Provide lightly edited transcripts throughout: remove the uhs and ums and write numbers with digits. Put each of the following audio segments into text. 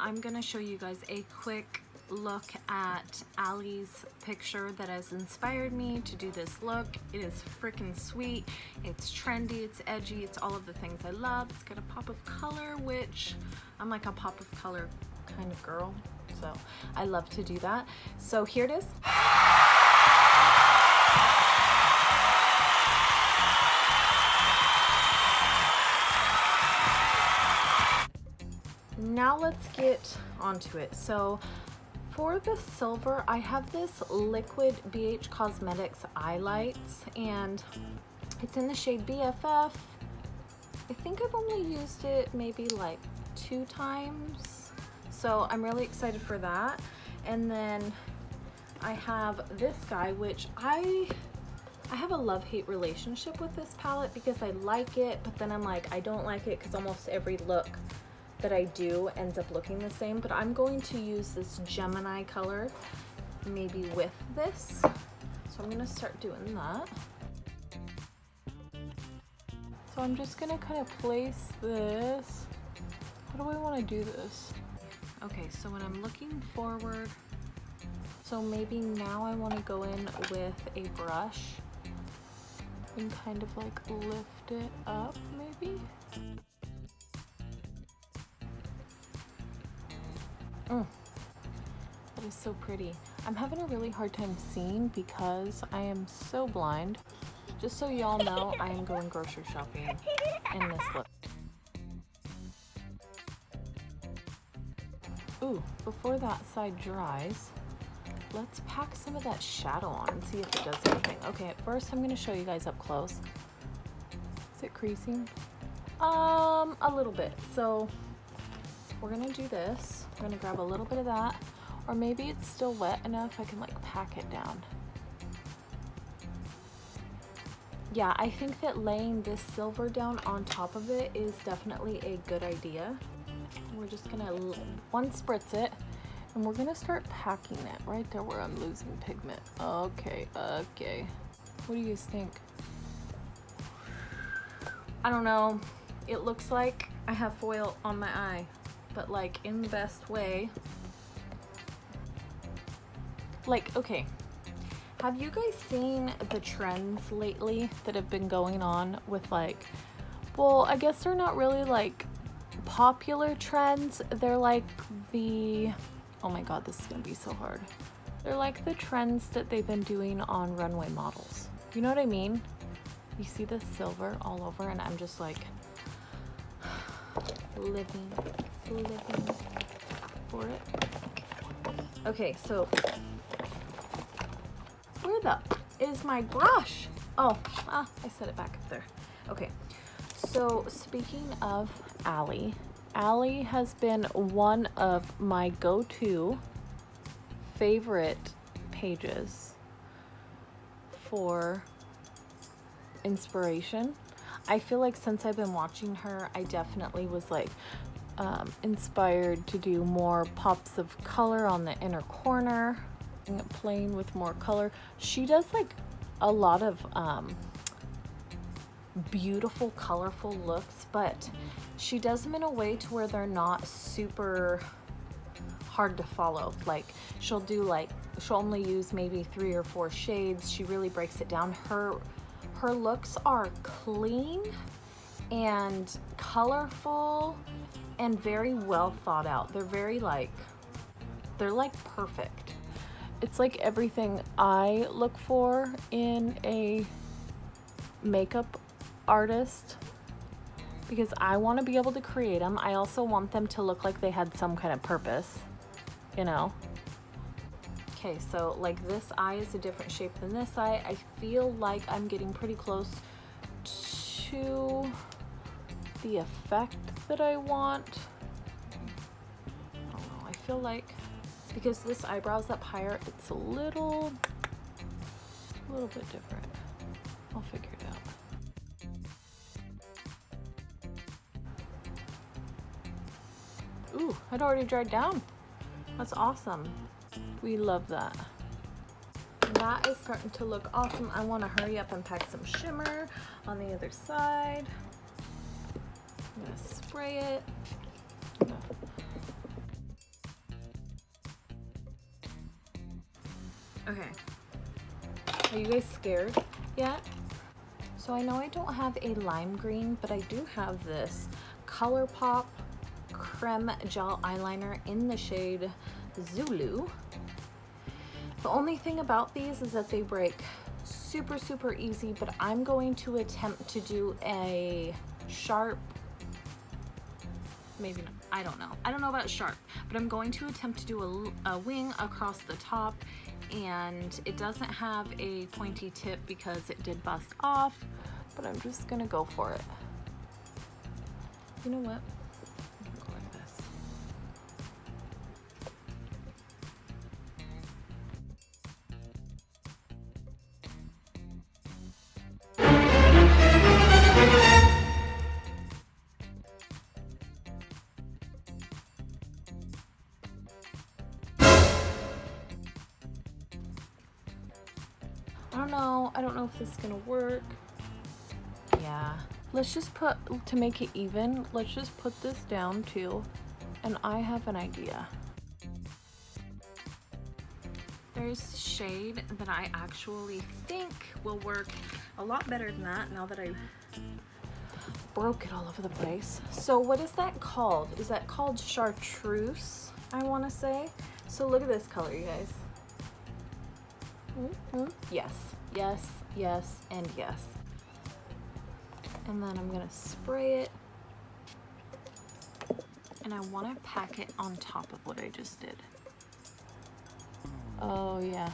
I'm gonna show you guys a quick look at Ally's picture that has inspired me to do this look. It is freaking sweet, it's trendy, it's edgy, it's all of the things I love. It's got a pop of color, which I'm like a pop of color kind of girl, so I love to do that. So here it is. Now let's get onto it. So for the silver, I have this liquid BH Cosmetics eye lights, and it's in the shade BFF. I think I've only used it maybe like 2 times, so I'm really excited for that. And then I have this guy, which I have a love-hate relationship with this palette because I like it, but then I'm like, I don't like it because almost every look that I do ends up looking the same. But I'm going to use this Gemini color maybe with this, so I'm gonna start doing that. So I'm just gonna kind of place this. How do I want to do this? Okay, so when I'm looking forward, so maybe now I want to go in with a brush and kind of like lift it up maybe. That is so pretty. I'm having a really hard time seeing because I am so blind. Just so y'all know, I am going grocery shopping in this look. Ooh, before that side dries, let's pack some of that shadow on and see if it does anything. Okay, at first I'm going to show you guys up close. Is it creasing? A little bit. So we're going to do this. We're going to grab a little bit of that, or maybe it's still wet enough I can like pack it down. Yeah, I think that laying this silver down on top of it is definitely a good idea. We're just gonna one spritz it, and we're gonna start packing it right there where I'm losing pigment. Okay, okay. What do you guys think? I don't know. It looks like I have foil on my eye, but like in the best way. Like, okay. Have you guys seen the trends lately that have been going on with like, well, I guess they're not really like popular trends. They're like the, oh my god, this is gonna be so hard. They're like the trends that they've been doing on runway models. You know what I mean? You see the silver all over, and I'm just like living for it. Okay, so where the is my brush? Oh, I set it back up there. Okay, so speaking of Ally, Ally has been one of my go-to favorite pages for inspiration. I feel like since I've been watching her, I definitely was like inspired to do more pops of color on the inner corner, playing with more color. She does like a lot of beautiful, colorful looks, but she does them in a way to where they're not super hard to follow. Like she'll only use maybe 3 or 4 shades. She really breaks it down. Her looks are clean and colorful and very well thought out. They're very like, they're like perfect. It's like everything I look for in a makeup artist, because I want to be able to create them. I also want them to look like they had some kind of purpose, you know? Okay, so like this eye is a different shape than this eye. I feel like I'm getting pretty close to the effect that I want. I don't know, I feel like because this eyebrow's up higher, it's a little bit different. I'll figure it out. Ooh, it already dried down. That's awesome. We love that. That is starting to look awesome. I want to hurry up and pack some shimmer on the other side. I'm gonna spray it. Okay. Are you guys scared yet? So I know I don't have a lime green, but I do have this ColourPop creme gel eyeliner in the shade Zulu. The only thing about these is that they break super, super easy, but I'm going to attempt to do a sharp, maybe not, I don't know. I don't know about sharp, but I'm going to attempt to do a wing across the top, and it doesn't have a pointy tip because it did bust off, but I'm just gonna go for it. You know what? I'm gonna go like this. I don't know if this is gonna work. Yeah. Let's just put, to make it even, let's just put this down too. And I have an idea. There's shade that I actually think will work a lot better than that now that I broke it all over the place. So what is that called? Is that called chartreuse, I want to say? So look at this color, you guys. Yes, yes, yes, and yes. And then I'm gonna spray it, and I want to pack it on top of what I just did. Oh yeah.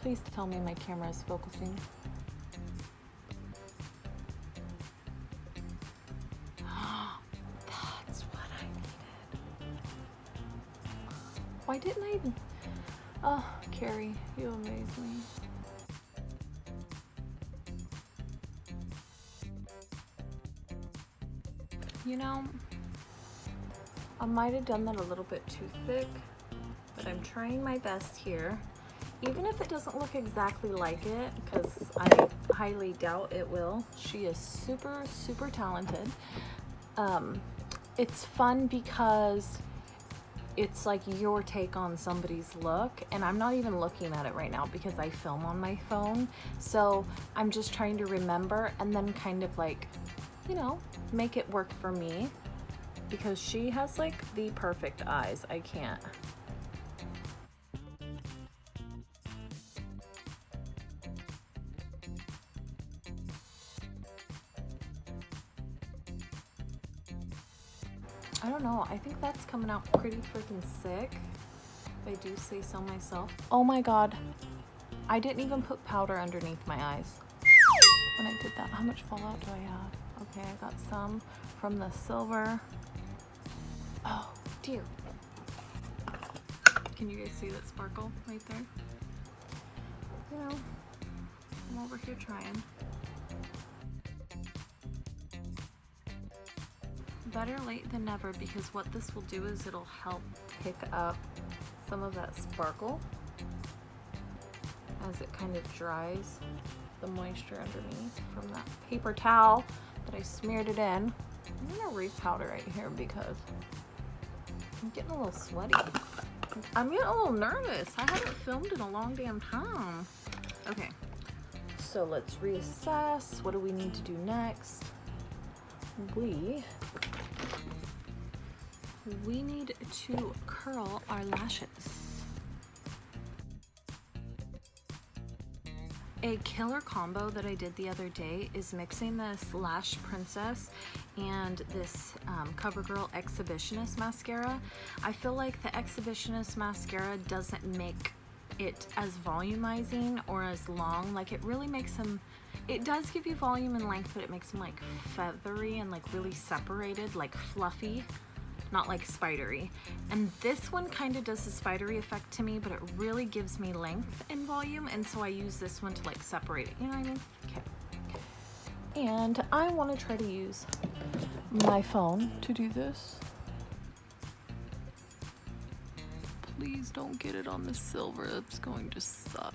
Please tell me my camera is focusing. That's what I needed. Why didn't I even? Oh, Kerry, you amaze me. You know, I might have done that a little bit too thick, but I'm trying my best here. Even if it doesn't look exactly like it, because I highly doubt it will. She is super, super talented. It's fun because it's like your take on somebody's look, and I'm not even looking at it right now because I film on my phone. So I'm just trying to remember and then kind of like, you know, make it work for me, because she has like the perfect eyes. I can't. I don't know, I think that's coming out pretty freaking sick, if I do say so myself. Oh my god, I didn't even put powder underneath my eyes when I did that. How much fallout do I have? Okay, I got some from the silver. Oh dear. Can you guys see that sparkle right there? You know, I'm over here trying. Better late than never, because what this will do is it'll help pick up some of that sparkle as it kind of dries the moisture underneath from that paper towel that I smeared it in. I'm gonna re-powder right here because I'm getting a little sweaty. I'm getting a little nervous. I haven't filmed in a long damn time. Okay, so let's reassess. What do we need to do next? We need to curl our lashes. A killer combo that I did the other day is mixing this Lash Princess and this CoverGirl Exhibitionist mascara. I feel like the Exhibitionist mascara doesn't make it as volumizing or as long. Like, it really makes them, it does give you volume and length, but it makes them like feathery and like really separated, like fluffy, not like spidery. And this one kind of does the spidery effect to me, but it really gives me length and volume, and so I use this one to like separate it, you know what I mean? Okay. And I want to try to use my phone to do this. Please don't get it on the silver, it's going to suck.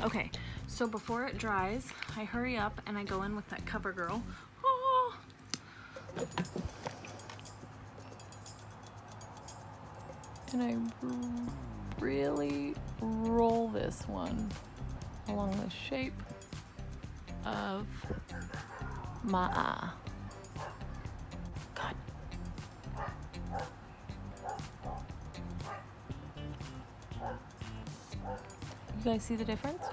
Okay, so before it dries, I hurry up and I go in with that CoverGirl. Oh. And I really roll this one along the shape of my eye. God. You guys see the difference?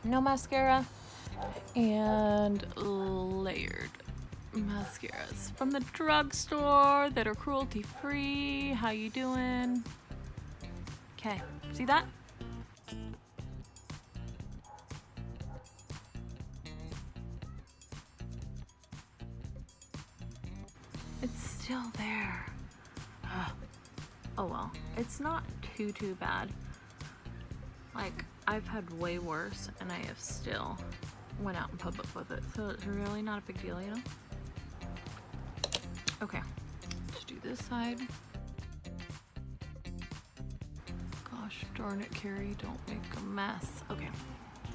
No mascara and layered mascaras from the drugstore that are cruelty free. How you doing? Okay, see that? It's still there. Oh well, it's not too bad. Like, I've had way worse and I have still went out in public with it, so it's really not a big deal, you know? Okay, let's do this side. Gosh darn it, Kerry, don't make a mess. Okay,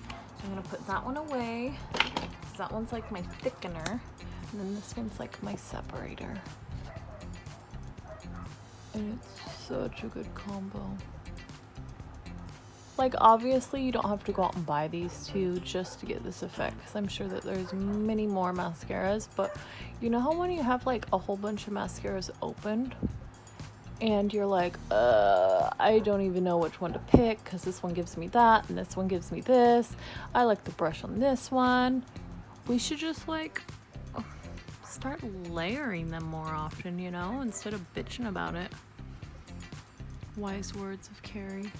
so I'm gonna put that one away, because that one's like my thickener, and then this one's like my separator. And it's such a good combo. Like, obviously you don't have to go out and buy these two just to get this effect, because I'm sure that there's many more mascaras, but you know how when you have like a whole bunch of mascaras opened and you're like, I don't even know which one to pick because this one gives me that and this one gives me this. I like the brush on this one. We should just like start layering them more often, you know, instead of bitching about it. Wise words of Kerry.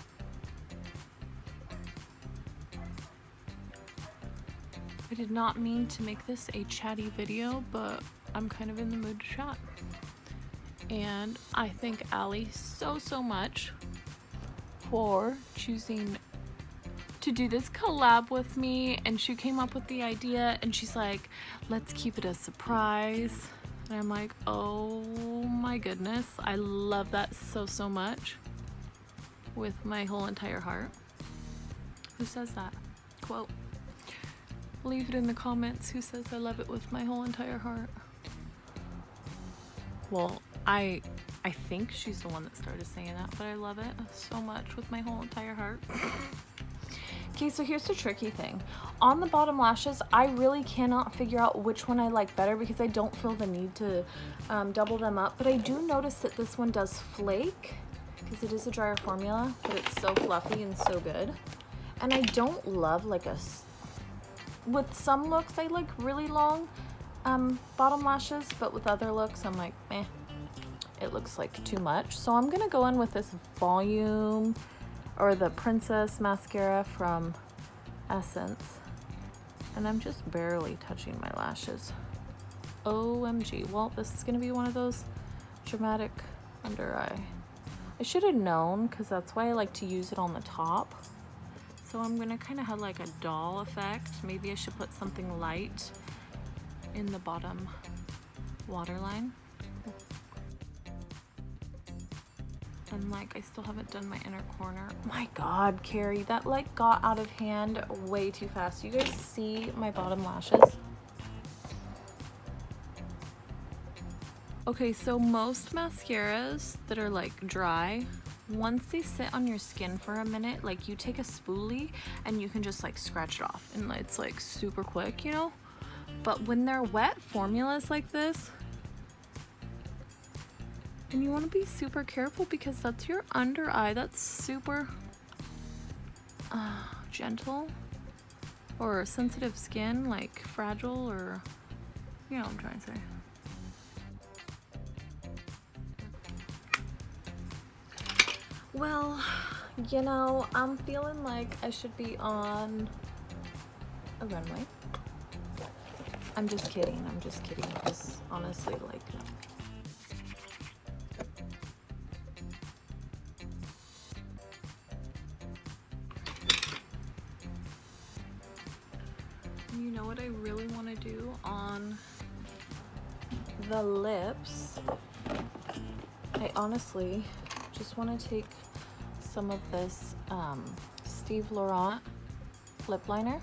I did not mean to make this a chatty video, but I'm kind of in the mood to chat. And I thank Ally so much for choosing to do this collab with me, and she came up with the idea and she's like, let's keep it a surprise. And I'm like, oh my goodness, I love that so much with my whole entire heart. Who says that? Quote. Leave it in the comments who says I love it with my whole entire heart. Well, I think she's the one that started saying that, but I love it so much with my whole entire heart. Okay, so here's the tricky thing. On the bottom lashes, I really cannot figure out which one I like better because I don't feel the need to double them up, but I do notice that this one does flake because it is a drier formula, but it's so fluffy and so good. And I don't love like with some looks I like really long bottom lashes, but with other looks I'm like, meh, it looks like too much. So I'm gonna go in with this volume or the Princess mascara from Essence, and I'm just barely touching my lashes. OMG. Well, this is gonna be one of those dramatic under eye. I should have known because that's why I like to use it on the top. So I'm gonna kind of have like a doll effect. Maybe I should put something light in the bottom waterline. And like, I still haven't done my inner corner. My God, Kerry, that like got out of hand way too fast. You guys see my bottom lashes? Okay, so most mascaras that are like dry, once they sit on your skin for a minute, like you take a spoolie and you can just like scratch it off and it's like super quick, you know? But when they're wet formulas like this, and you want to be super careful because that's your under eye, that's super gentle or sensitive skin, like fragile, or you know what I'm trying to say. Well, you know, I'm feeling like I should be on a runway. I'm just kidding, because honestly, like, you know what I really want to do on the lips? I honestly just want to take some of this Steve Laurent lip liner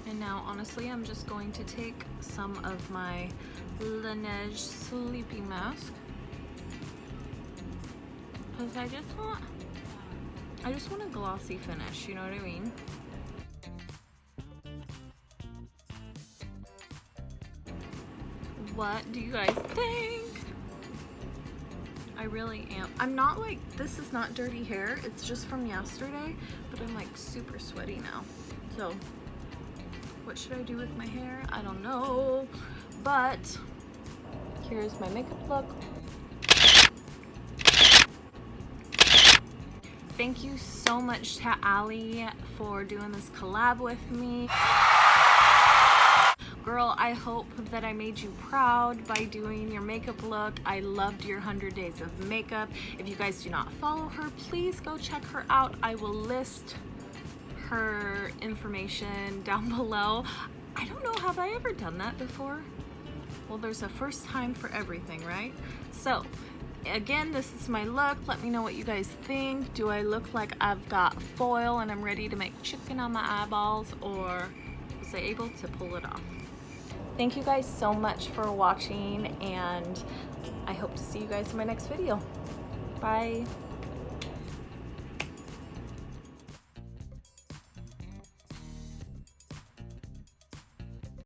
and Now, honestly, I'm just going to take some of my Laneige Sleepy Mask because I just want a glossy finish, you know what I mean? What do you guys think? I really am. I'm not like, this is not dirty hair, it's just from yesterday, but I'm like super sweaty now. So, what should I do with my hair? I don't know, but here's my makeup look. Thank you so much to Ally for doing this collab with me. Girl, I hope that I made you proud by doing your makeup look. I loved your 100 days of makeup. If you guys do not follow her, please go check her out. I will list her information down below. I don't know, have I ever done that before? Well, there's a first time for everything, right? So, again, this is my look. Let me know what you guys think. Do I look like I've got foil and I'm ready to make chicken on my eyeballs, or was I able to pull it off? Thank you guys so much for watching, and I hope to see you guys in my next video. Bye.